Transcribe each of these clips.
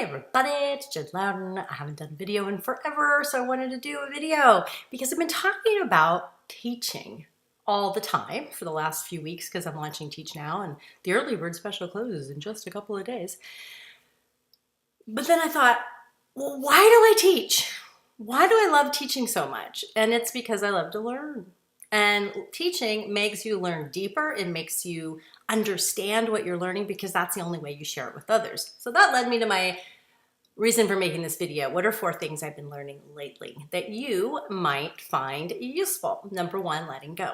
Hey everybody, it's Jen Louden. I haven't done a video in forever, so I wanted to do a video because I've been talking about teaching all the time for the last few weeks because I'm launching Teach Now and the early bird special closes in just a couple of days. But then I thought, well, why do I teach? Why do I love teaching so much? And it's because I love to learn. And teaching makes you learn deeper. It makes you understand what you're learning because that's the only way you share it with others. So that led me to my reason for making this video. What are 4 things I've been learning lately that you might find useful? Number 1, letting go.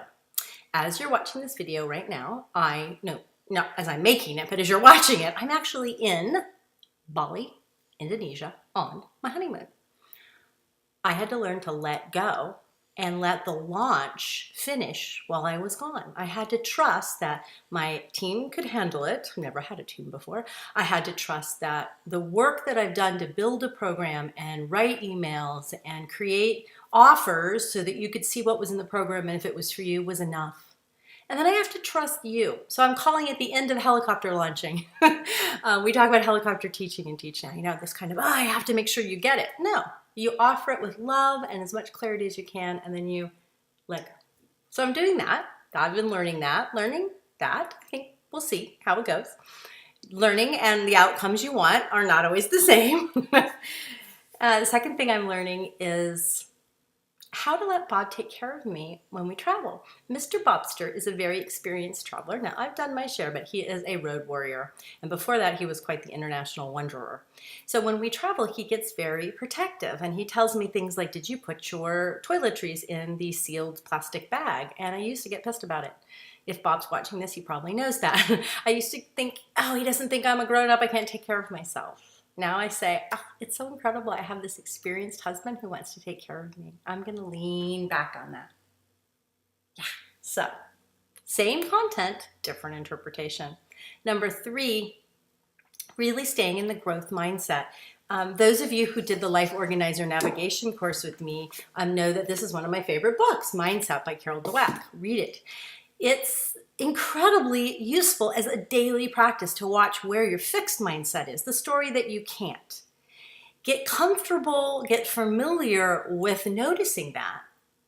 As you're watching this video right now, not as I'm making it, but as you're watching it, I'm actually in Bali, Indonesia on my honeymoon. I had to learn to let go and let the launch finish while I was gone. I had to trust that my team could handle it. I've never had a team before. I had to trust that the work that I've done to build a program and write emails and create offers so that you could see what was in the program and if it was for you was enough. And then I have to trust you. So I'm calling it the end of helicopter launching. We talk about helicopter teaching and Teach Now. You know, this kind of, I have to make sure you get it. No, you offer it with love and as much clarity as you can, and then you let go. So I'm doing that. I've been learning that. I think we'll see how it goes. Learning and the outcomes you want are not always the same. The second thing I'm learning is how to let Bob take care of me when we travel. Mr. Bobster is a very experienced traveler. Now, I've done my share, but he is a road warrior. And before that, he was quite the international wanderer. So when we travel, he gets very protective. And he tells me things like, did you put your toiletries in the sealed plastic bag? And I used to get pissed about it. If Bob's watching this, he probably knows that. I used to think, oh, he doesn't think I'm a grown-up. I can't take care of myself. Now I say, oh, it's so incredible. I have this experienced husband who wants to take care of me. I'm going to lean back on that. Yeah. So, same content, different interpretation. Number 3, really staying in the growth mindset. Those of you who did the Life Organizer Navigation course with me know that this is one of my favorite books, Mindset by Carol Dweck. Read it. It's incredibly useful as a daily practice to watch where your fixed mindset is, the story that you can't. Get comfortable, get familiar with noticing that,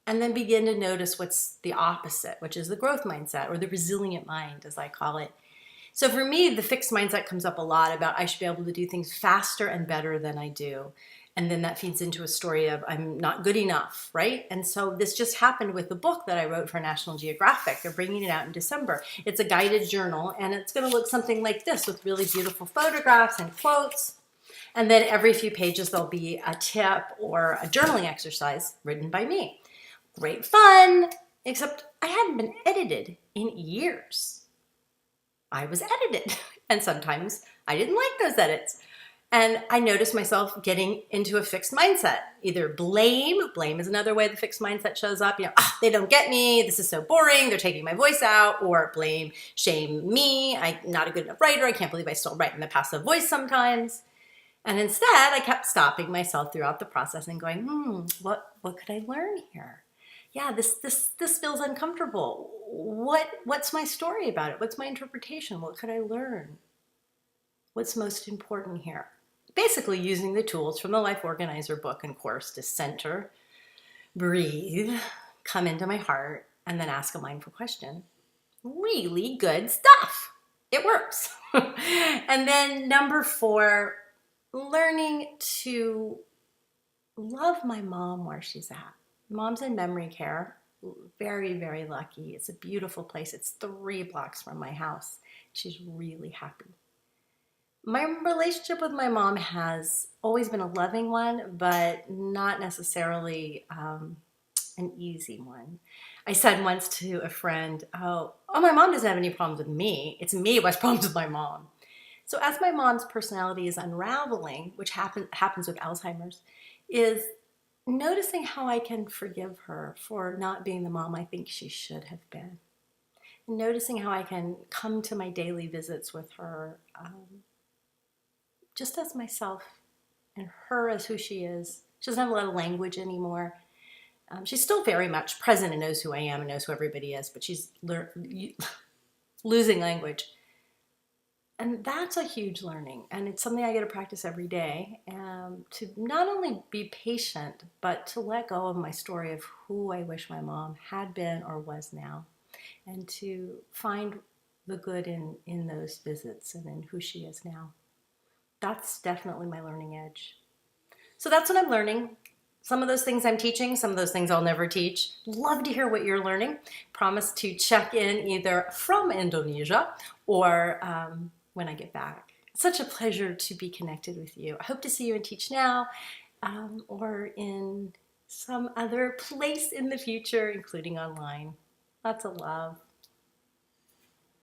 and then begin to notice what's the opposite, which is the growth mindset or the resilient mind, as I call it. So for me, the fixed mindset comes up a lot about I should be able to do things faster and better than I do. And then that feeds into a story of I'm not good enough, right? And so this just happened with the book that I wrote for National Geographic. They're bringing it out in December. It's a guided journal, and it's going to look something like this with really beautiful photographs and quotes. And then every few pages, there'll be a tip or a journaling exercise written by me. Great fun, except I hadn't been edited in years. I was edited, and sometimes I didn't like those edits. And I noticed myself getting into a fixed mindset. Either blame is another way the fixed mindset shows up. They don't get me, this is so boring, they're taking my voice out. Or blame, shame me, I'm not a good enough writer, I can't believe I still write in the passive voice sometimes. And instead, I kept stopping myself throughout the process and going, what could I learn here? Yeah, this feels uncomfortable. What's my story about it? What's my interpretation? What could I learn? What's most important here? Basically using the tools from the Life Organizer book and course to center, breathe, come into my heart, and then ask a mindful question. Really good stuff. It works. And then number 4, learning to love my mom where she's at. Mom's in memory care. Very, very lucky. It's a beautiful place. It's 3 blocks from my house. She's really happy. My relationship with my mom has always been a loving one, but not necessarily an easy one. I said once to a friend, oh, my mom doesn't have any problems with me. It's me who has problems with my mom. So as my mom's personality is unraveling, which happens with Alzheimer's, is noticing how I can forgive her for not being the mom I think she should have been. And noticing how I can come to my daily visits with her just as myself and her as who she is. She doesn't have a lot of language anymore. She's still very much present and knows who I am and knows who everybody is, but she's losing language. And that's a huge learning, and it's something I get to practice every day, to not only be patient, but to let go of my story of who I wish my mom had been or was now, and to find the good in those visits and in who she is now. That's definitely my learning edge. So that's what I'm learning. Some of those things I'm teaching, some of those things I'll never teach. Love to hear what you're learning. Promise to check in either from Indonesia or when I get back. It's such a pleasure to be connected with you. I hope to see you in Teach Now or in some other place in the future, including online. Lots of love.